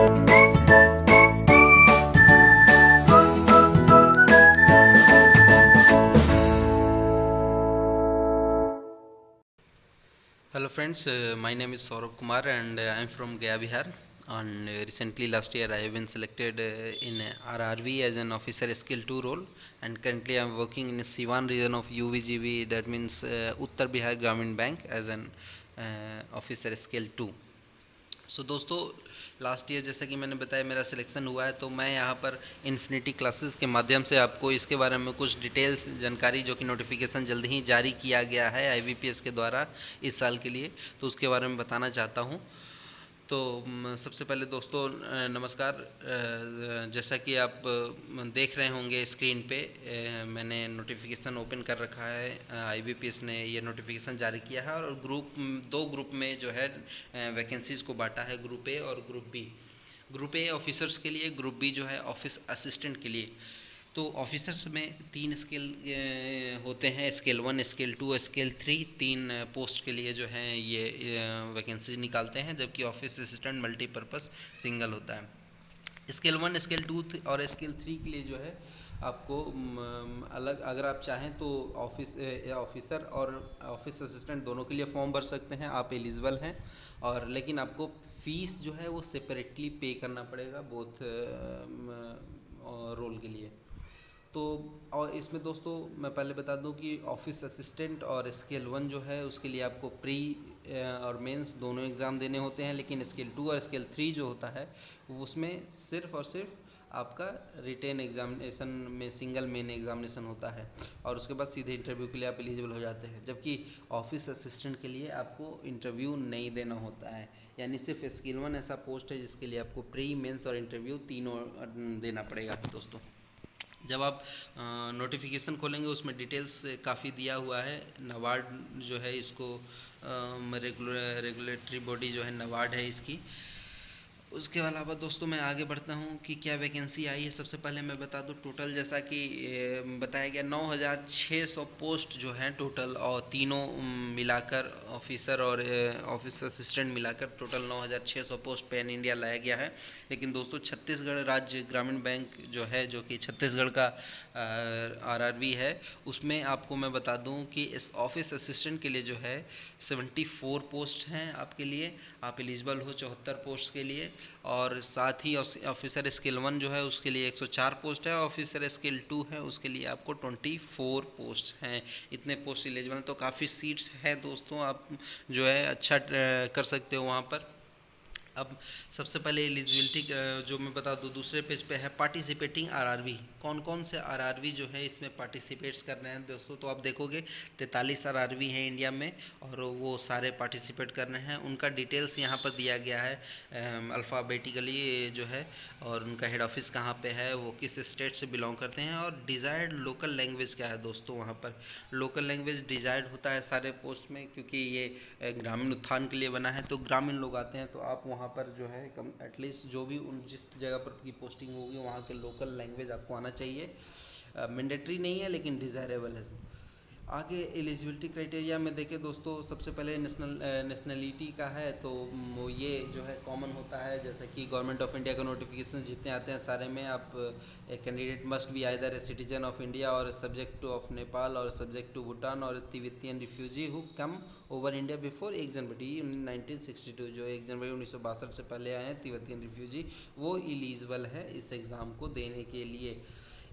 Hello friends, my name is Saurabh Kumar and I am from Gaya, Bihar. And recently last year I have been selected in RRV as an officer skill 2 role, and currently I am working in Siwan region of UVGB, that means Uttar Bihar Gramin Bank, as an officer skill 2. सो दोस्तों, last year जैसा कि मैंने बताया मेरा selection हुआ है, तो मैं यहाँ पर इन्फिनिटी क्लासेस के माध्यम से आपको इसके बारे में कुछ डिटेल्स जानकारी, जो कि नोटिफिकेशन जल्द ही जारी किया गया है IBPS के द्वारा इस साल के लिए, तो उसके बारे में बताना चाहता हूँ। तो सबसे पहले दोस्तों नमस्कार। जैसा कि आप देख रहे होंगे स्क्रीन पे, मैंने नोटिफिकेशन ओपन कर रखा है। IBPS ने ये नोटिफिकेशन जारी किया है और दो ग्रुप में जो है वैकेंसीज़ को बांटा है, ग्रुप ए और group B. Group A officers के लिए, ग्रुप बी जो है ऑफिस असिस्टेंट के लिए। तो ऑफिसर्स में 3 स्केल होते हैं, स्केल 1, स्केल 2, स्केल 3। 3 पोस्ट के लिए जो है ये वैकेंसी निकालते हैं, जबकि ऑफिस असिस्टेंट मल्टीपर्पज़ सिंगल होता है। स्केल 1, स्केल 2 और स्केल 3 के लिए जो है आपको अलग, अगर आप चाहें तो ऑफिसर और ऑफिस असिस्टेंट दोनों के लिए फॉर्म भर सकते हैं, आप एलिजिबल हैं। और लेकिन आपको फ़ीस जो है वो सेपरेटली पे करना पड़ेगा बोथ रोल के लिए। तो और इसमें दोस्तों मैं पहले बता दूं कि ऑफिस असिस्टेंट और स्केल 1 जो है उसके लिए आपको प्री और मेंस दोनों एग्ज़ाम देने होते हैं, लेकिन स्केल 2 और स्केल 3 जो होता है उसमें सिर्फ और सिर्फ आपका रिटेन एग्जामिनेशन में सिंगल मेन एग्जामिनेशन होता है, और उसके बाद सीधे इंटरव्यू के लिए आप एलिजिबल हो जाते हैं। जबकि ऑफिस असिस्टेंट के लिए आपको इंटरव्यू नहीं देना होता है, यानी सिर्फ स्केल 1 ऐसा पोस्ट है जिसके लिए आपको प्री, मेंस और इंटरव्यू तीनों देना पड़ेगा दोस्तों। जब आप नोटिफिकेशन खोलेंगे उसमें डिटेल्स काफ़ी दिया हुआ है। नवार्ड जो है इसको रेगुलेटरी बॉडी जो है नवार्ड है इसकी। उसके अलावा दोस्तों मैं आगे बढ़ता हूँ कि क्या वैकेंसी आई है। सबसे पहले मैं बता दूँ टोटल, जैसा कि बताया गया 9600 पोस्ट जो हैं टोटल, और तीनों मिलाकर ऑफिसर और ऑफिस असिस्टेंट मिलाकर टोटल 9600 पोस्ट पैन इंडिया लाया गया है। लेकिन दोस्तों छत्तीसगढ़ राज्य ग्रामीण बैंक जो है, जो कि छत्तीसगढ़ का RRV है, उसमें आपको मैं बता दूं कि इस ऑफिस असिस्टेंट के लिए जो है 74 पोस्ट हैं आपके लिए, आप एलिजिबल हो 74 पोस्ट के लिए। और साथ ही ऑफिसर स्केल 1 जो है उसके लिए 104 पोस्ट है, ऑफिसर स्केल 2 है उसके लिए आपको 24 पोस्ट हैं। इतने पोस्ट एलिजिबल हैं, तो काफ़ी सीट्स हैं दोस्तों, आप जो है अच्छा कर सकते हो वहाँ पर। अब सबसे पहले एलिजिबिलिटी जो मैं बता दूँ, दूसरे पेज पे है पार्टिसिपेटिंग RRV। कौन कौन से RRV जो है इसमें पार्टिसिपेट्स कर रहे हैं दोस्तों, तो आप देखोगे 43 RRV हैं इंडिया में, और वो सारे पार्टिसिपेट कर रहे हैं। उनका डिटेल्स यहाँ पर दिया गया है अल्फ़ाबेटिकली जो है, और उनका हेड ऑफिस कहाँ पे है, वो किस स्टेट से बिलोंग करते हैं, और डिज़ायर्ड लोकल लैंग्वेज क्या है दोस्तों। वहाँ पर लोकल लैंग्वेज डिज़ायर्ड होता है सारे पोस्ट में, क्योंकि ये ग्रामीण उत्थान के लिए बना है, तो ग्रामीण लोग आते हैं, तो आप वहाँ पर जो है कम एटलीस्ट जो भी जिस जगह पर की पोस्टिंग होगी वहाँ के लोकल लैंग्वेज आपको आना चाहिए। मैंडेटरी नहीं है लेकिन डिज़ायरेबल है। आगे एलिजिबिलिटी क्राइटेरिया में देखें दोस्तों, सबसे पहले नेशनलिटी का है, तो ये जो है कॉमन होता है, जैसे कि गवर्नमेंट ऑफ इंडिया का नोटिफिकेशन जितने आते हैं सारे में आप एक candidate must be either a citizen of India और सब्जेक्ट टू ऑफ नेपाल और सब्जेक्ट टू भूटान और Tibetan refugee who come over India before 1 जनवरी 1962। जो 1 जनवरी 1962 से पहले आए हैं तिब्बतियन रिफ्यूजी, वो एलिजिबल है इस एग्ज़ाम को देने के लिए।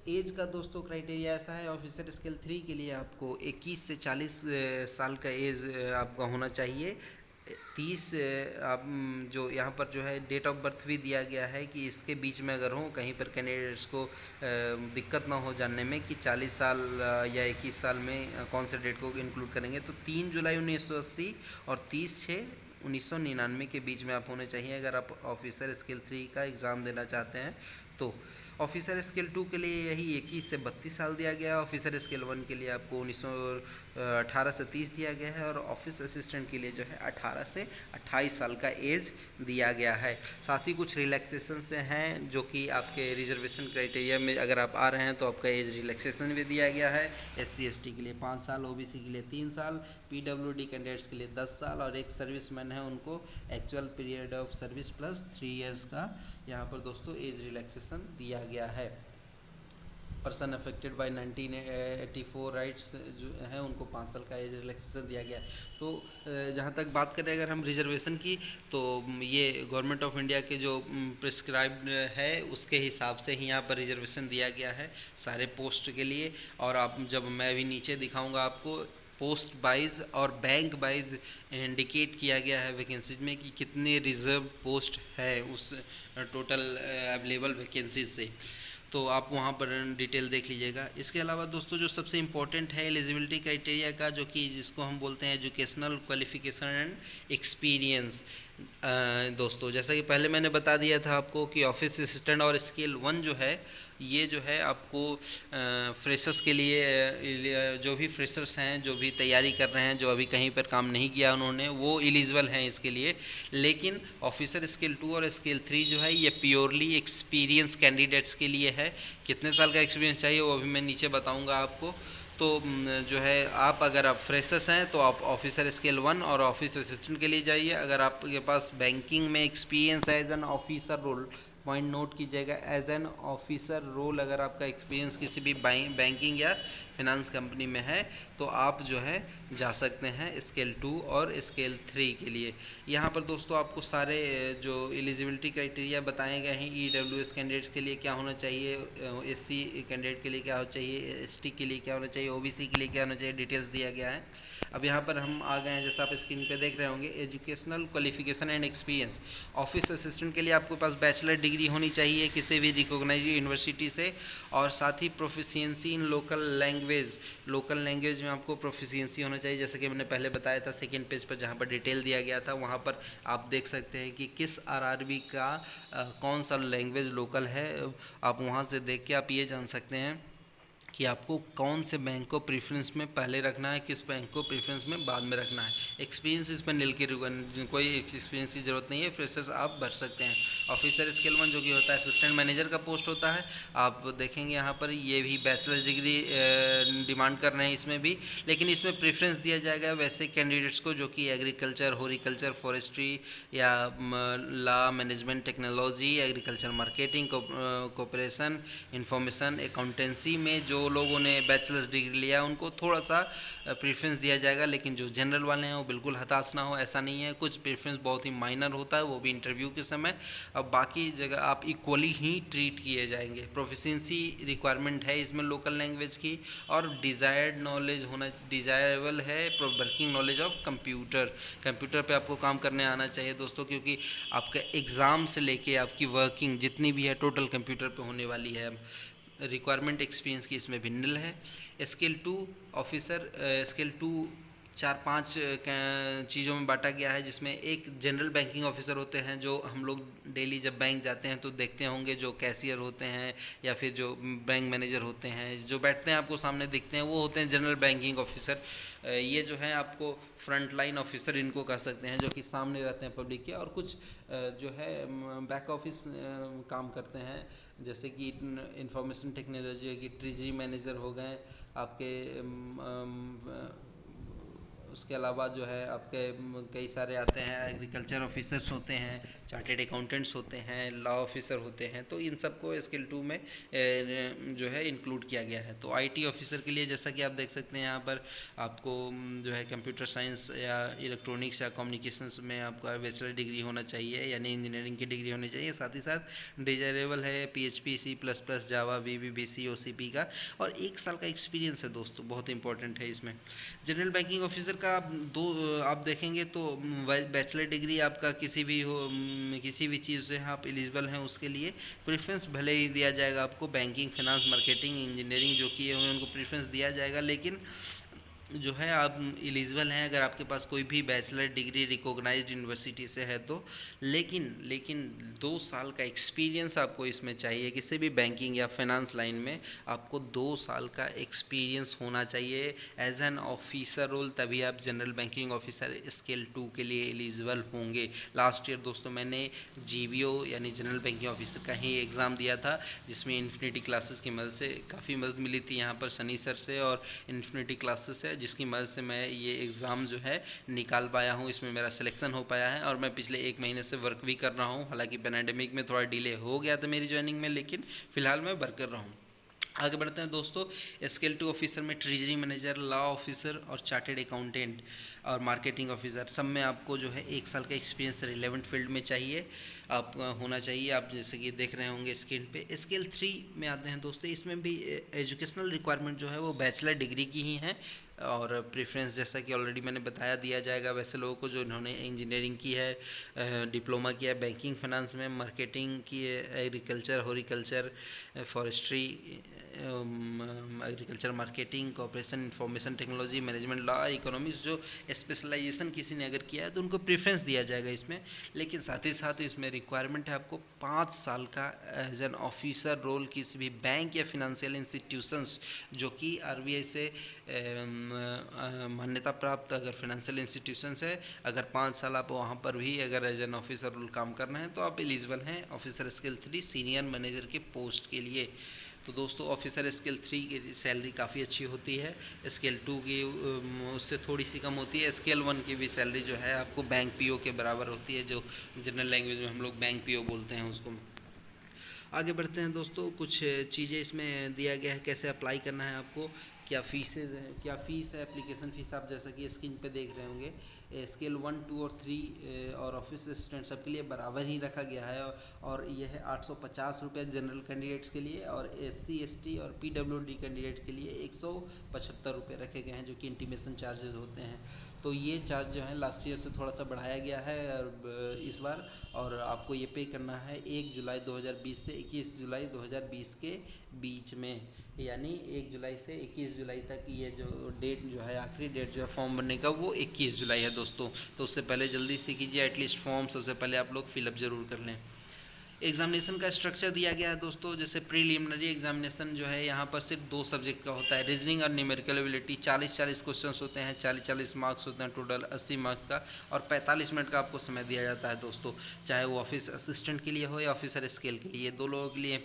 एज का दोस्तों क्राइटेरिया ऐसा है, ऑफिसर स्केल 3 के लिए आपको 21 से 40 साल का एज आपका होना चाहिए। 30 आप जो यहाँ पर जो है डेट ऑफ बर्थ भी दिया गया है कि इसके बीच में अगर हो कहीं पर कैंडिडेट्स को दिक्कत ना हो जानने में कि 40 साल या 21 साल में कौन से डेट को इंक्लूड करेंगे, तो 3 जुलाई 1980 और 30/6/1999 के बीच में आप होने चाहिए अगर आप ऑफिसर स्केल 3 का एग्ज़ाम देना चाहते हैं। तो ऑफिसर स्केल 2 के लिए यही 21 से 32 साल दिया गया है। ऑफिसर स्केल 1 के लिए आपको 18 से 30 दिया गया है और ऑफिस असिस्टेंट के लिए जो है 18 से 28 साल का एज दिया गया है। साथ ही कुछ रिलैक्सेशन से हैं जो कि आपके रिजर्वेशन क्राइटेरिया में अगर आप आ रहे हैं तो आपका एज रिलैक्सेशन भी दिया गया है। SC/ST के लिए 5 साल, OBC के लिए 3 साल, PWD कैंडिडेट्स के लिए 10 साल और एक सर्विसमैन है उनको actual period of service plus 3 years का यहाँ पर दोस्तों एज रिलैक्सेशन दिया गया है। पर्सन अफेक्टेड बाय 1984 राइट्स जो हैं उनको 5 साल का एज रिलैक्सेशन दिया गया है। तो जहाँ तक बात करें अगर हम रिजर्वेशन की, तो ये गवर्नमेंट ऑफ इंडिया के जो प्रिस्क्राइब्ड है उसके हिसाब से ही यहाँ पर रिजर्वेशन दिया गया है सारे पोस्ट के लिए। और आप जब मैं भी नीचे दिखाऊंगा आपको पोस्ट वाइज और बैंक वाइज इंडिकेट किया गया है वैकेंसीज में कि कितने रिजर्व पोस्ट है उस टोटल अवेलेबल वैकेंसीज से, तो आप वहाँ पर डिटेल देख लीजिएगा। इसके अलावा दोस्तों जो सबसे इम्पोर्टेंट है एलिजिबिलिटी क्राइटेरिया का, जो कि जिसको हम बोलते हैं एजुकेशनल क्वालिफिकेशन एंड एक्सपीरियंस। दोस्तों जैसा कि पहले मैंने बता दिया था आपको कि ऑफिस असिस्टेंट और स्केल 1 जो है ये जो है आपको फ्रेशर्स के लिए, जो भी फ्रेशर्स हैं जो भी तैयारी कर रहे हैं, जो अभी कहीं पर काम नहीं किया उन्होंने, वो एलिजिबल हैं इसके लिए। लेकिन ऑफिसर स्केल 2 और स्केल 3 जो है ये प्योरली एक्सपीरियंस कैंडिडेट्स के लिए है। कितने साल का एक्सपीरियंस चाहिए वो अभी मैं नीचे बताऊंगा आपको। तो जो है आप अगर आप फ्रेशर्स हैं तो आप ऑफिसर स्केल 1 और ऑफिस असिस्टेंट के लिए जाइए। अगर आपके पास बैंकिंग में एक्सपीरियंस है as an officer role, point note कीजिएगा, एज एन ऑफिसर रोल अगर आपका एक्सपीरियंस किसी भी बैंकिंग या फिनांस कंपनी में है तो आप जो है जा सकते हैं स्केल 2 और स्केल 3 के लिए। यहाँ पर दोस्तों आपको सारे जो एलिजिबिलिटी क्राइटेरिया बताए गए हैं, EWS कैंडिडेट्स के लिए क्या होना चाहिए, SC कैंडिडेट के लिए क्या होना चाहिए, ST के लिए क्या होना चाहिए, OBC के लिए क्या होना चाहिए, डिटेल्स दिया गया है। अब यहाँ पर हम आ गए हैं, जैसा आप स्क्रीन पे देख रहे होंगे, educational qualification and experience. Office assistant के लिए आपके पास बैचलर डिग्री होनी चाहिए किसी भी रिकॉग्नाइज्ड यूनिवर्सिटी से, और साथ ही प्रोफिशिएंसी इन लोकल लैंग्वेज में आपको प्रोफिशिएंसी होना चाहिए। जैसे कि मैंने पहले बताया था सेकेंड पेज पर जहाँ पर डिटेल दिया गया था, वहाँ पर आप देख सकते हैं कि किस RRB का कौन सा लैंग्वेज लोकल है। आप वहाँ से देख के आप ये जान सकते हैं कि आपको कौन से बैंक को प्रेफरेंस में पहले रखना है, किस बैंक को प्रेफरेंस में बाद में रखना है। एक्सपीरियंस इसमें नील की कोई एक्सपीरियंस की ज़रूरत नहीं है, फ्रेशर्स आप भर सकते हैं। ऑफिसर स्केल 1 जो कि होता है असिस्टेंट मैनेजर का पोस्ट होता है, आप देखेंगे यहाँ पर ये भी बैचलर डिग्री डिमांड कर रहे हैं इसमें भी, लेकिन इसमें प्रेफरेंस दिया जाएगा वैसे कैंडिडेट्स को जो कि एग्रीकल्चर, हॉर्टिकल्चर, फॉरेस्ट्री या law, management, technology, agriculture marketing, cooperation, information, accountancy में जो लोगों ने बैचलर्स डिग्री लिया उनको थोड़ा सा प्रेफरेंस दिया जाएगा। लेकिन जो जनरल वाले हैं वो बिल्कुल हताश ना हो, ऐसा नहीं है, कुछ प्रेफरेंस बहुत ही माइनर होता है, वो भी इंटरव्यू के समय। अब बाकी जगह आप इक्वली ही ट्रीट किए जाएंगे। प्रोफिशिएंसी रिक्वायरमेंट है इसमें लोकल लैंग्वेज की, और डिज़ायर्ड नॉलेज होना डिज़ायरेबल है वर्किंग नॉलेज ऑफ कंप्यूटर पे आपको काम करने आना चाहिए दोस्तों, क्योंकि आपका एग्ज़ाम से लेके आपकी वर्किंग जितनी भी है टोटल कंप्यूटर पे होने वाली है। रिक्वायरमेंट एक्सपीरियंस की इसमें भी निल है। स्केल 2 ऑफिसर स्केल 2 4-5 चीज़ों में बांटा गया है, जिसमें एक जनरल बैंकिंग ऑफिसर होते हैं जो हम लोग डेली जब बैंक जाते हैं तो देखते होंगे, जो कैशियर होते हैं या फिर जो बैंक मैनेजर होते हैं जो बैठते हैं आपको सामने दिखते हैं, वो होते हैं जनरल बैंकिंग ऑफिसर। ये जो है आपको फ्रंट लाइन ऑफिसर इनको कह सकते हैं, जो कि सामने रहते हैं पब्लिक के, और कुछ जो है बैक ऑफिस काम करते हैं, जैसे कि इंफॉर्मेशन टेक्नोलॉजी की ट्रेजरी मैनेजर हो गए आपके। उसके अलावा जो है आपके कई सारे आते हैं, एग्रीकल्चर ऑफिसर्स होते हैं, चार्टेड अकाउंटेंट्स होते हैं, लॉ ऑफिसर होते हैं, तो इन सबको स्केल 2 में जो है इंक्लूड किया गया है। तो IT ऑफिसर के लिए जैसा कि आप देख सकते हैं यहाँ पर आपको जो है कंप्यूटर साइंस या इलेक्ट्रॉनिक्स या कम्युनिकेशंस में आपका बैचलर डिग्री होना चाहिए, यानी इंजीनियरिंग की डिग्री होनी चाहिए। साथ ही साथ डिजायरेबल है PHP, C++, जावा, VB, OCP का, और 1 साल का एक्सपीरियंस है दोस्तों, बहुत इंपॉर्टेंट है इसमें। जनरल बैंकिंग ऑफिसर का आप देखेंगे तो बैचलर डिग्री आपका किसी भी चीज़ से आप एलिजिबल हैं उसके लिए प्रेफरेंस भले ही दिया जाएगा आपको। बैंकिंग, फाइनेंस, मार्केटिंग, इंजीनियरिंग जो किए हुए हैं उनको प्रेफरेंस दिया जाएगा, लेकिन जो है आप एलिजिबल हैं अगर आपके पास कोई भी बैचलर डिग्री रिकॉग्नाइज्ड यूनिवर्सिटी से है तो। लेकिन लेकिन 2 साल का एक्सपीरियंस आपको इसमें चाहिए, किसी भी बैंकिंग या फाइनेंस लाइन में आपको 2 साल का एक्सपीरियंस होना चाहिए एज एन ऑफिसर रोल, तभी आप जनरल बैंकिंग ऑफिसर स्केल 2 के लिए एलिजिबल होंगे। लास्ट ईयर दोस्तों मैंने जीबीओ यानी जनरल बैंकिंग ऑफिसर का ही एग्ज़ाम दिया था, जिसमें इन्फिनिटी क्लासेस की मदद से काफ़ी मदद मिली थी यहाँ पर सनी सर से, और इन्फिनिटी क्लासेस है जिसकी मदद से मैं ये एग्ज़ाम जो है निकाल पाया हूँ, इसमें मेरा सिलेक्शन हो पाया है। और मैं पिछले 1 महीने से वर्क भी कर रहा हूँ, हालांकि पैंडेमिक में थोड़ा डिले हो गया था मेरी ज्वाइनिंग में, लेकिन फ़िलहाल मैं वर्क कर रहा हूँ। आगे बढ़ते हैं दोस्तों। स्केल 2 ऑफिसर में ट्रेजरी मैनेजर, लॉ ऑफिसर और चार्टेड अकाउंटेंट और मार्केटिंग ऑफिसर सब में आपको जो है 1 साल का एक्सपीरियंस रिलेवेंट फील्ड में चाहिए, आप होना चाहिए। आप जैसे कि देख रहे होंगे स्क्रीन पे। स्केल 3 में आते हैं दोस्तों, इसमें भी एजुकेशनल रिक्वायरमेंट जो है वो बैचलर डिग्री की ही है, और प्रेफरेंस जैसा कि ऑलरेडी मैंने बताया दिया जाएगा वैसे लोगों को जो इन्होंने इंजीनियरिंग की है, डिप्लोमा किया है बैंकिंग फाइनेंस में, मार्केटिंग की है, agriculture, horticulture, forestry, agriculture marketing, corporation, information technology, management, law, economics, जो स्पेशलाइजेशन किसी ने अगर किया है तो उनको प्रेफरेंस दिया जाएगा इसमें। लेकिन साथ ही साथ इसमें रिक्वायरमेंट है आपको 5 साल का एज एन ऑफिसर रोल किसी भी बैंक या फिनेंशियल इंस्टीट्यूशंस जो कि आरबीआई से मान्यता प्राप्त अगर फाइनेंशियल इंस्टीट्यूशंस है, अगर 5 साल आप वहाँ पर भी अगर एज एन ऑफिसर रोल काम करना है तो आप एलिजिबल हैं ऑफिसर स्केल 3 सीनियर मैनेजर के पोस्ट के लिए। तो दोस्तों ऑफिसर स्केल 3 की सैलरी काफ़ी अच्छी होती है, स्केल 2 की उससे थोड़ी सी कम होती है, स्केल 1 की भी सैलरी जो है आपको बैंक पीओ के बराबर होती है, जो जनरल लैंग्वेज में हम लोग बैंक पीओ बोलते हैं उसको। आगे बढ़ते हैं दोस्तों, कुछ चीज़ें इसमें दिया गया है कैसे अप्लाई करना है आपको, क्या फीसेज है, क्या फ़ीस है, एप्लीकेशन फ़ीस आप जैसा कि स्क्रीन पे देख रहे होंगे। स्केल 1, 2 और 3 और ऑफिस असिस्टेंट सबके लिए बराबर ही रखा गया है, और यह है 850 रुपये जनरल कैंडिडेट्स के लिए, और SC ST और PWD कैंडिडेट के लिए 175 रुपये रखे गए हैं, जो कि इंटीमेशन चार्जेस होते हैं। तो ये चार्ज जो है लास्ट ईयर से थोड़ा सा बढ़ाया गया है इस बार, और आपको ये पे करना है 1 जुलाई 2020 से 21 जुलाई 2020 के बीच में, यानी 1 जुलाई से 21 जुलाई तक ये जो डेट जो है, आखिरी डेट जो है फॉर्म भरने का वो 21 जुलाई है दोस्तों। तो उससे पहले जल्दी से कीजिए, एटलीस्ट फॉर्म सबसे पहले आप लोग फिलअप ज़रूर कर लें। एग्जामिनेशन का स्ट्रक्चर दिया गया है दोस्तों, जैसे प्रीलिमिनरी एग्जामिनेशन जो है यहाँ पर सिर्फ 2 सब्जेक्ट का होता है, रीजनिंग और न्यूमेरिकल एबिलिटी। 40-40 क्वेश्चंस होते हैं, 40-40 मार्क्स होते हैं, टोटल 80 मार्क्स का, और 45 मिनट का आपको समय दिया जाता है दोस्तों, चाहे वो ऑफिस असिस्टेंट के लिए हो या ऑफिसर स्केल के लिए, 2 लोगों के लिए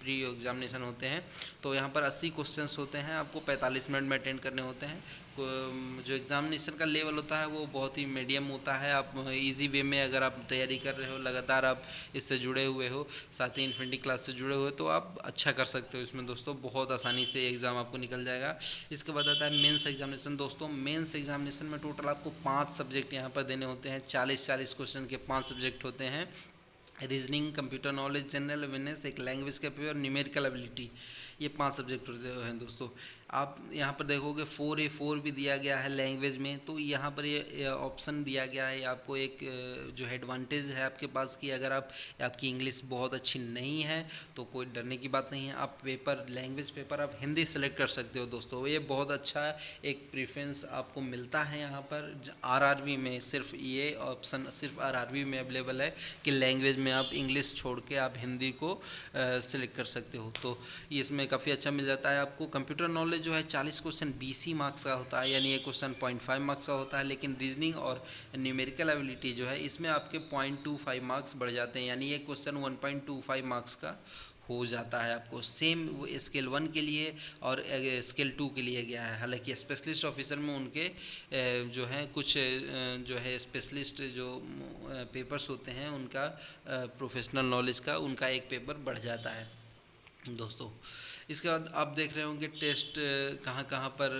प्री एग्जामिनेशन होते हैं। तो यहाँ पर 80 क्वेश्चंस होते हैं, आपको 45 मिनट में अटेंड करने होते हैं। जो एग्ज़ामिनेशन का लेवल होता है वो बहुत ही मीडियम होता है, आप इजी वे में अगर आप तैयारी कर रहे हो, लगातार आप इससे जुड़े हुए हो, साथ ही इन्फिनिटी क्लास से जुड़े हुए, तो आप अच्छा कर सकते हो इसमें दोस्तों, बहुत आसानी से एग्ज़ाम आपको निकल जाएगा। इसके बाद आता है मेंस एग्जामिनेशन दोस्तों। मेंस एग्जामिनेशन में टोटल आपको 5 सब्जेक्ट यहाँ पर देने होते हैं, 40-40 क्वेश्चन के 5 सब्जेक्ट होते हैं। Reasoning, computer knowledge, general awareness, एक लैंग्वेज का पेपर, न्यूमेरिकल एबिलिटी, ये 5 सब्जेक्ट होते हैं दोस्तों। आप यहाँ पर देखोगे 4A4 भी दिया गया है लैंग्वेज में, तो यहाँ पर ये ऑप्शन दिया गया है आपको, एक जो एडवांटेज है आपके पास कि अगर आपकी इंग्लिश बहुत अच्छी नहीं है तो कोई डरने की बात नहीं है, आप पेपर लैंग्वेज पेपर आप हिंदी सेलेक्ट कर सकते हो दोस्तों। ये बहुत अच्छा एक प्रेफरेंस आपको मिलता है यहाँ पर RRB में, सिर्फ ये ऑप्शन सिर्फ RRB में अवेलेबल है कि लैंग्वेज में आप इंग्लिश छोड़ के आप हिंदी को सिलेक्ट कर सकते हो, तो इसमें काफ़ी अच्छा मिल जाता है आपको। कंप्यूटर नॉलेज जो है 40 क्वेश्चन 20 मार्क्स का होता है, यानी एक क्वेश्चन 0.5 मार्क्स का होता है, लेकिन रीजनिंग और न्यूमेरिकल एबिलिटी जो है इसमें आपके 0.25 मार्क्स बढ़ जाते हैं, यानी एक क्वेश्चन 1.25 मार्क्स का हो जाता है आपको। सेम वो स्केल 1 के लिए और स्केल 2 के लिए गया है, हालांकि स्पेशलिस्ट ऑफिसर में उनके जो है कुछ जो है स्पेशलिस्ट जो पेपर्स होते हैं उनका प्रोफेशनल नॉलेज का उनका एक पेपर बढ़ जाता है दोस्तों। इसके बाद आप देख रहे होंगे टेस्ट कहाँ कहाँ पर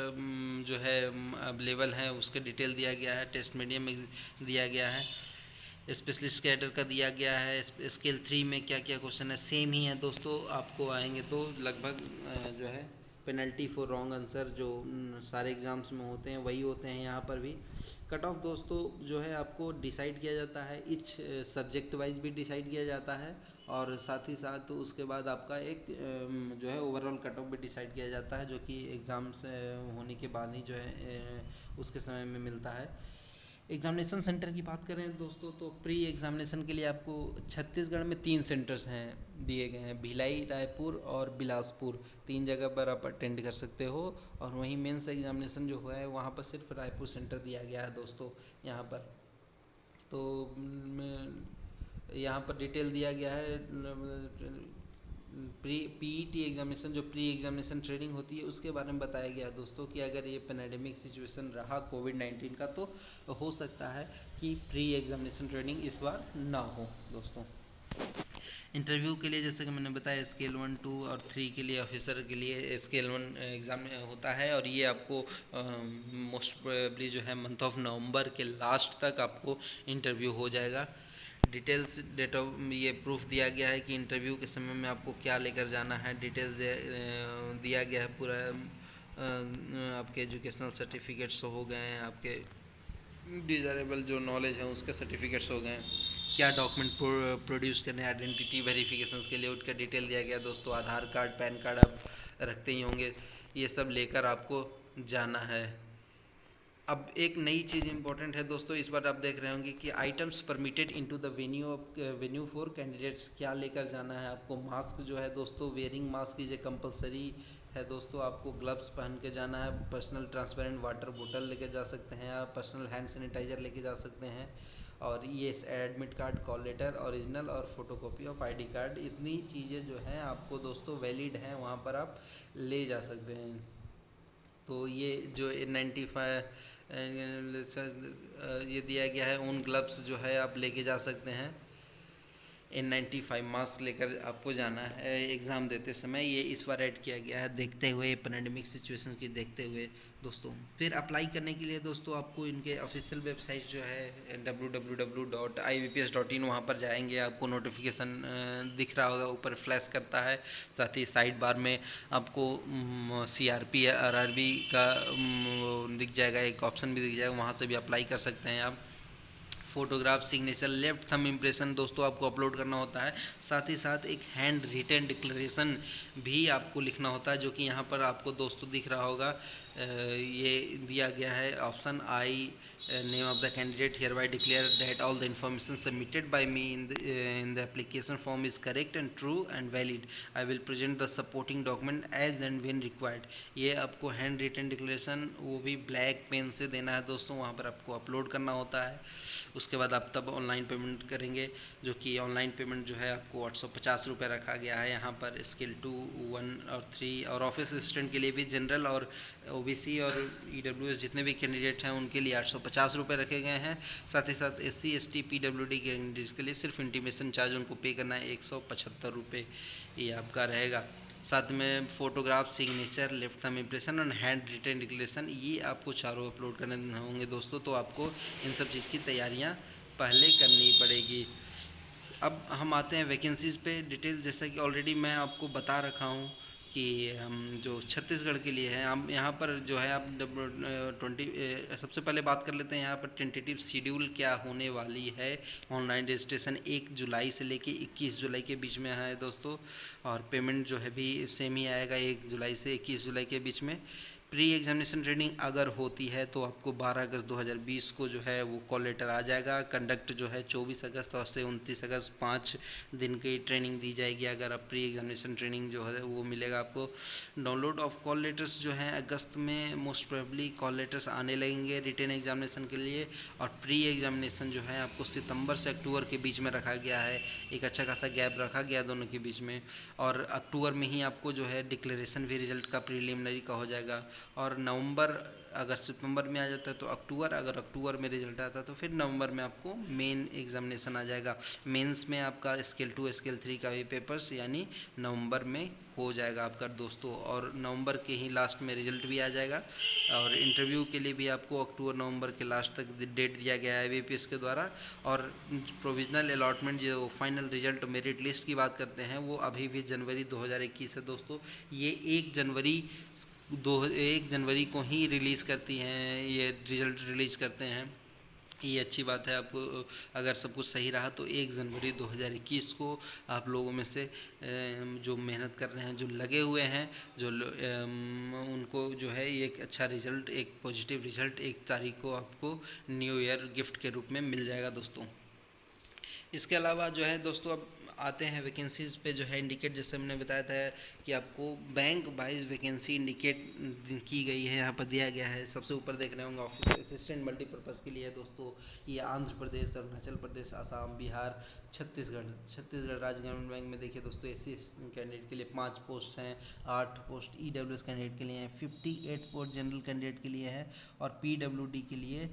जो है अवेलेबल है, उसके डिटेल दिया गया है। टेस्ट मीडियम में दिया गया है, स्पेशलिस्ट कैडर का दिया गया है, स्केल 3 में क्या क्या क्वेश्चन है सेम ही है दोस्तों। आपको आएंगे तो लगभग जो है पेनल्टी फॉर रॉन्ग आंसर जो सारे एग्ज़ाम्स में होते हैं वही होते हैं यहाँ पर भी। कट ऑफ दोस्तों जो है आपको डिसाइड किया जाता है, ईच सब्जेक्ट वाइज भी डिसाइड किया जाता है, और साथ ही साथ उसके बाद आपका एक जो है ओवरऑल कट ऑफ भी डिसाइड किया जाता है, जो कि एग्ज़ाम्स होने के बाद ही जो है उसके समय में मिलता है। एग्जामिनेशन सेंटर की बात करें दोस्तों तो प्री एग्जामिनेशन के लिए आपको छत्तीसगढ़ में 3 सेंटर्स हैं दिए गए हैं, भिलाई, रायपुर और बिलासपुर। 3 जगह पर आप अटेंड कर सकते हो। और वहीं मेंस एग्जामिनेशन जो हुआ है वहाँ पर सिर्फ रायपुर सेंटर दिया गया है दोस्तों यहाँ पर। तो यहाँ पर डिटेल दिया गया है पीईटी एग्जामिनेशन, जो प्री एग्जामिनेशन ट्रेनिंग होती है उसके बारे में बताया गया दोस्तों कि अगर ये पैंडेमिक सिचुएशन रहा कोविड-19 का तो हो सकता है कि प्री एग्जामिनेशन ट्रेनिंग इस बार ना हो दोस्तों। इंटरव्यू के लिए जैसे कि मैंने बताया स्केल 1, 2 और 3 के लिए ऑफिसर के लिए स्केल 1 एग्ज़ाम होता है, और ये आपको मोस्ट प्रोबेबली जो है मंथ ऑफ नवंबर के लास्ट तक आपको इंटरव्यू हो जाएगा। डिटेल्स डेट ऑफ ये प्रूफ दिया गया है कि इंटरव्यू के समय में आपको क्या लेकर जाना है, डिटेल्स दिया गया है पूरा। आपके एजुकेशनल सर्टिफिकेट्स हो गए हैं, आपके डिज़ायरेबल जो नॉलेज है उसके सर्टिफिकेट्स हो गए हैं, क्या डॉक्यूमेंट प्रोड्यूस करने आइडेंटिटी वेरिफिकेशंस के लिए उसका डिटेल दिया गया दोस्तों। आधार कार्ड, पैन कार्ड आप रखते ही होंगे, ये सब लेकर आपको जाना है। अब एक नई चीज़ इंपॉर्टेंट है दोस्तों, इस बार आप देख रहे होंगे कि items permitted into the venue for candidates, क्या लेकर जाना है आपको। मास्क जो है दोस्तों, wearing mask is a compulsory है दोस्तों, आपको ग्लव्स पहन के जाना है, पर्सनल ट्रांसपेरेंट वाटर बोतल लेके जा सकते हैं आप, पर्सनल हैंड सैनिटाइजर लेके जा सकते हैं, और ये admit card, call letter original और फोटोकॉपी ऑफ आईडी कार्ड, इतनी चीज़ें जो हैं आपको दोस्तों वैलिड हैं, वहाँ पर आप ले जा सकते हैं। तो ये जो N95 ये दिया गया है, उन ग्लव्स जो है आप लेके जा सकते हैं। N95 मास्क लेकर आपको जाना है एग्ज़ाम देते समय, ये इस बार ऐड किया गया है देखते हुए पैंडेमिक सिचुएशन की देखते हुए दोस्तों। फिर अप्लाई करने के लिए दोस्तों आपको इनके ऑफिशियल वेबसाइट जो है www.ivps.in, वहाँ पर जाएंगे, आपको नोटिफिकेशन दिख रहा होगा ऊपर फ्लैश करता है, साथ ही साइड बार में आपको CRP RRB का दिख जाएगा, एक ऑप्शन भी दिख जाएगा, वहाँ से भी अप्लाई कर सकते हैं आप। Photograph, signature, left thumb impression दोस्तों आपको अपलोड करना होता है, साथ ही साथ एक हैंड रिटन डिक्लेरेशन भी आपको लिखना होता है, जो कि यहाँ पर आपको दोस्तों दिख रहा होगा। ये दिया गया है option I, name of the candidate hereby declare that all the information submitted by me in the application form is correct and true and valid. I will present the supporting document as and when required. ये आपको hand written declaration वो भी black pen से देना है दोस्तों, वहाँ पर आपको अपलोड करना होता है। उसके बाद आप तब ऑनलाइन पेमेंट करेंगे, जो कि ऑनलाइन पेमेंट जो है आपको 850 रुपये रखा गया है यहाँ पर स्केल 2, 1 और 3, और ऑफिस असिस्टेंट के लिए भी जनरल और OBC और EWS जितने भी कैंडिडेट हैं उनके लिए 850 रुपये रखे गए हैं। साथ ही साथ SC ST PWD कैंडिडेट्स के लिए सिर्फ इंटीमेशन चार्ज उनको पे करना है 175 रुपये, ये आपका रहेगा। साथ में photograph, signature, left thumb impression और हैंड रिटन डिक्लेरेशन, ये आपको चारों अपलोड करने होंगे दोस्तों। तो आपको इन सब चीज़ की तैयारियां पहले करनी पड़ेगी। अब हम आते हैं वैकेंसीज़ पे डिटेल, जैसा कि ऑलरेडी मैं आपको बता रखा हूँ कि हम जो छत्तीसगढ़ के लिए है, हम यहाँ पर जो है आप सबसे पहले बात कर लेते हैं यहाँ पर टेंटेटिव शेड्यूल क्या होने वाली है। ऑनलाइन रजिस्ट्रेशन 1 जुलाई से लेके 21 जुलाई के बीच में है दोस्तों, और पेमेंट जो है भी सेम ही आएगा 1 जुलाई से 21 जुलाई के बीच में। प्री एग्जामिनेशन ट्रेनिंग अगर होती है तो आपको 12 अगस्त 2020 को जो है वो कॉल लेटर आ जाएगा। कंडक्ट जो है 24 अगस्त और से 29 अगस्त 5 दिन की ट्रेनिंग दी जाएगी। अगर आप प्री एग्जामिनेशन ट्रेनिंग जो है वो मिलेगा आपको। डाउनलोड ऑफ कॉल लेटर्स जो है अगस्त में मोस्ट प्रोबेबली कॉल लेटर्स आने लगेंगे रिटेन एग्जामिनेशन के लिए, और प्री एग्जामिनेशन जो है आपको सितंबर से अक्टूबर के बीच में रखा गया है। एक अच्छा खासा गैप रखा गया दोनों के बीच में, और अक्टूबर में ही आपको जो है डिक्लेरेशन भी रिजल्ट का प्रीलिमिनरी का हो जाएगा। और नवंबर अगर सितंबर में आ जाता है तो अक्टूबर, अगर अक्टूबर में रिजल्ट आता है तो फिर नवंबर में आपको मेन एग्जामिनेशन आ जाएगा। मेंस में आपका स्केल 2 स्केल 3 का भी पेपर्स यानी नवंबर में हो जाएगा आपका दोस्तों, और नवंबर के ही लास्ट में रिजल्ट भी आ जाएगा। और इंटरव्यू के लिए भी आपको अक्टूबर नवंबर के लास्ट तक डेट दिया गया है IBPS के द्वारा। और प्रोविजनल अलॉटमेंट जो फाइनल रिजल्ट मेरिट लिस्ट की बात करते हैं वो अभी भी जनवरी 2021 है दोस्तों। ये 1 जनवरी को ही रिलीज़ करती हैं, ये रिजल्ट रिलीज़ करते हैं। ये अच्छी बात है। आपको अगर सब कुछ सही रहा तो 1 जनवरी 2021 को आप लोगों में से जो मेहनत कर रहे हैं, जो लगे हुए हैं, जो उनको जो है एक अच्छा रिजल्ट, एक पॉजिटिव रिजल्ट 1 तारीख को आपको न्यू ईयर गिफ्ट के रूप में मिल जाएगा दोस्तों। इसके अलावा जो है दोस्तों अब आते हैं वैकेंसीज़ पे, जो है इंडिकेट, जैसे मैंने बताया था कि आपको बैंक वाइज वैकेंसी इंडिकेट की गई है, यहाँ पर दिया गया है। सबसे ऊपर देख रहे होंगे ऑफिस असिस्टेंट मल्टीपर्पज़ के लिए है दोस्तों। ये आंध्र प्रदेश, अरुणाचल प्रदेश, आसाम, बिहार, छत्तीसगढ़ राज्य ग्रामीण बैंक में देखिए दोस्तों SC कैंडिडेट के लिए 5 पोस्ट हैं, 8 पोस्ट EWS कैंडिडेट के लिए हैं, 58 पोस्ट जनरल कैंडिडेट के लिए है, और PWD के लिए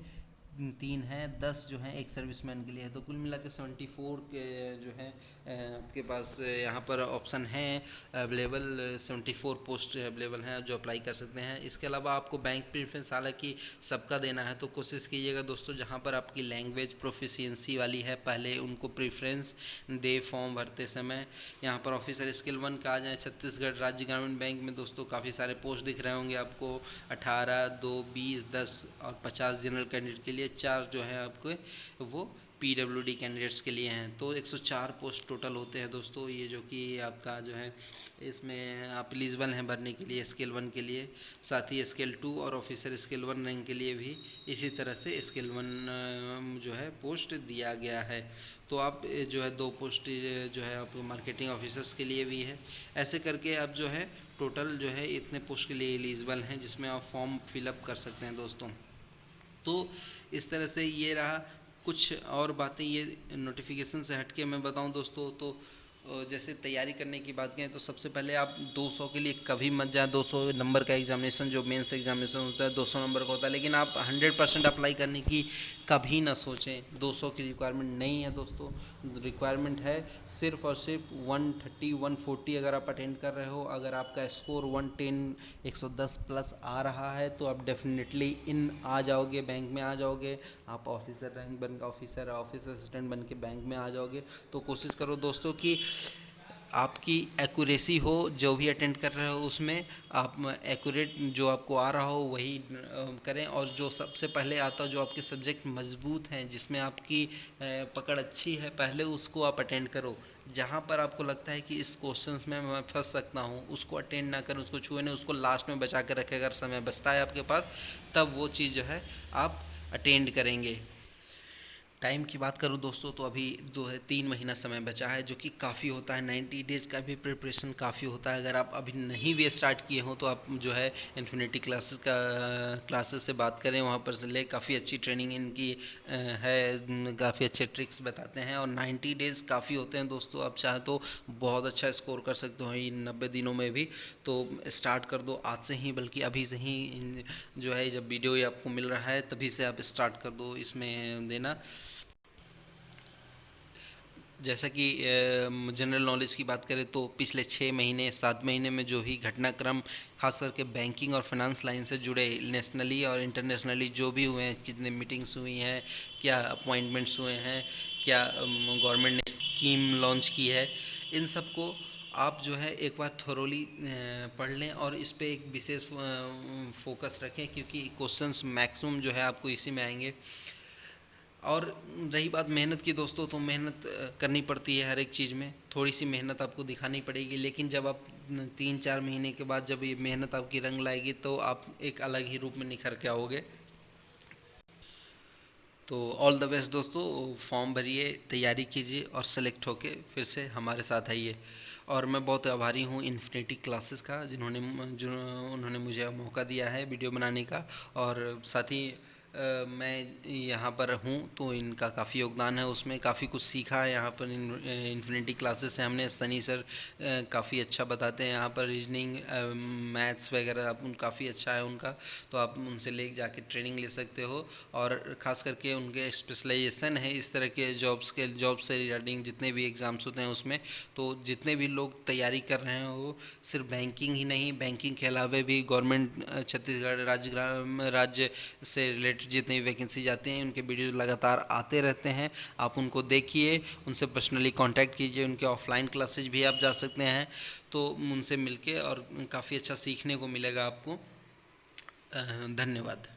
3 हैं, 10 जो हैं एक सर्विसमैन के लिए है। तो कुल मिला के 74 के जो है आपके पास यहाँ पर ऑप्शन हैं अवेलेबल, 74 पोस्ट अवेलेबल हैं जो अप्लाई कर सकते हैं। इसके अलावा आपको बैंक प्रेफरेंस हालांकि सबका देना है, तो कोशिश कीजिएगा दोस्तों जहाँ पर आपकी लैंग्वेज प्रोफिशिएंसी वाली है पहले उनको प्रेफरेंस दे फॉर्म भरते समय। यहाँ पर ऑफिसर स्किल 1 का आ जाए, छत्तीसगढ़ राज्य ग्रामीण बैंक में दोस्तों काफ़ी सारे पोस्ट दिख रहे होंगे आपको, 18, 2, 20, 10 और 50 जनरल कैंडिडेट के लिए, 4 जो है आपके वो PWD कैंडिडेट्स के लिए हैं। तो 104 पोस्ट टोटल होते हैं दोस्तों, ये जो कि आपका जो है इसमें आप एलिजिबल हैं भरने के लिए स्केल 1 के लिए। साथ ही स्केल 2 और ऑफिसर स्केल 1 रैंक के लिए भी इसी तरह से स्केल 1 जो है पोस्ट दिया गया है। तो आप जो है 2 पोस्ट जो है आप मार्केटिंग ऑफिसर्स के लिए भी है। ऐसे करके आप जो है टोटल जो है इतने पोस्ट के लिए एलिजिबल हैं जिसमें आप फॉर्म फिलअप कर सकते हैं दोस्तों। तो इस तरह से ये रहा। कुछ और बातें ये नोटिफिकेशन से हटके मैं बताऊं दोस्तों, तो जैसे तैयारी करने की बात करें तो सबसे पहले आप 200 के लिए कभी मत जाएं। 200 नंबर का एग्जामिनेशन जो मेंस एग्जामिनेशन होता है 200 नंबर का होता है, लेकिन आप 100% अप्लाई करने की कभी ना सोचें। 200 की रिक्वायरमेंट नहीं है दोस्तों, रिक्वायरमेंट है सिर्फ और सिर्फ 130 140। अगर आप अटेंड कर रहे हो, अगर आपका स्कोर 110 110 प्लस आ रहा है तो आप डेफिनेटली इन आ जाओगे, बैंक में आ जाओगे। आप ऑफिसर रैंक बन के ऑफिसर, ऑफिस असिस्टेंट बन के बैंक में आ जाओगे। तो कोशिश करो दोस्तों कि आपकी एक्यूरेसी हो, जो भी अटेंड कर रहे हो उसमें आप एक्यूरेट जो आपको आ रहा हो वही करें। और जो सबसे पहले आता हो, जो आपके सब्जेक्ट मजबूत हैं, जिसमें आपकी पकड़ अच्छी है, पहले उसको आप अटेंड करो। जहाँ पर आपको लगता है कि इस क्वेश्चंस में मैं फंस सकता हूँ, उसको अटेंड ना करें, उसको छुए नहीं, उसको लास्ट में बचा कर रखें। अगर समय बचता है आपके पास तब वो चीज़ जो है आप अटेंड करेंगे। टाइम की बात करूँ दोस्तों तो अभी जो है 3 महीना समय बचा है, जो कि काफ़ी होता है। 90 डेज़ का भी प्रिपरेशन काफ़ी होता है। अगर आप अभी नहीं भी स्टार्ट किए हो तो आप जो है इन्फिनिटी क्लासेस से बात करें, वहाँ पर से ले काफ़ी अच्छी ट्रेनिंग इनकी है, काफ़ी अच्छे ट्रिक्स बताते हैं। और 90 डेज़ काफ़ी होते हैं दोस्तों, आप चाहे तो बहुत अच्छा स्कोर कर सकते हो इन 90 दिनों में भी। तो स्टार्ट कर दो आज से ही, बल्कि अभी से ही जो है जब वीडियो ये आपको मिल रहा है तभी से आप स्टार्ट कर दो इसमें देना। जैसा कि जनरल नॉलेज की बात करें तो पिछले 6 महीने 7 महीने में जो भी घटनाक्रम खास करके बैंकिंग और फाइनेंस लाइन से जुड़े नेशनली और इंटरनेशनली जो भी हुए हैं, कितने मीटिंग्स हुई हैं, क्या अपॉइंटमेंट्स हुए हैं, क्या गवर्नमेंट ने स्कीम लॉन्च की है, इन सब को आप जो है एक बार थोरोली पढ़ लें और इस पे एक विशेष फोकस रखें, क्योंकि क्वेश्चंस मैक्सिमम जो है आपको इसी में आएंगे। और रही बात मेहनत की दोस्तों, तो मेहनत करनी पड़ती है हर एक चीज़ में, थोड़ी सी मेहनत आपको दिखानी पड़ेगी। लेकिन जब आप 3-4 महीने के बाद जब ये मेहनत आपकी रंग लाएगी तो आप एक अलग ही रूप में निखर के आओगे। तो ऑल द बेस्ट दोस्तों, फॉर्म भरिए, तैयारी कीजिए और सेलेक्ट होके फिर से हमारे साथ आइए। और मैं बहुत आभारी हूँ इन्फिनिटी क्लासेस का, उन्होंने मुझे मौका दिया है वीडियो बनाने का। और साथ ही मैं यहाँ पर हूँ तो इनका काफ़ी योगदान है, उसमें काफ़ी कुछ सीखा है। यहाँ पर इन्फिनिटी क्लासेस से हमने, सनी सर काफ़ी अच्छा बताते हैं यहाँ पर, रीजनिंग मैथ्स वगैरह काफ़ी अच्छा है उनका, तो आप उनसे ले जाके ट्रेनिंग ले सकते हो। और ख़ास करके उनके स्पेशलाइजेशन है इस तरह के जॉब से रिगार्डिंग जितने भी एग्ज़ाम्स होते हैं उसमें। तो जितने भी लोग तैयारी कर रहे हैं वो सिर्फ बैंकिंग ही नहीं, बैंकिंग के अलावा भी गवर्नमेंट छत्तीसगढ़ राज्य से रिलेटेड जितनी भी वैकेंसी जाती हैं उनके वीडियो लगातार आते रहते हैं। आप उनको देखिए, उनसे पर्सनली कांटेक्ट कीजिए, उनके ऑफलाइन क्लासेज भी आप जा सकते हैं, तो उनसे मिलके और काफ़ी अच्छा सीखने को मिलेगा आपको। धन्यवाद।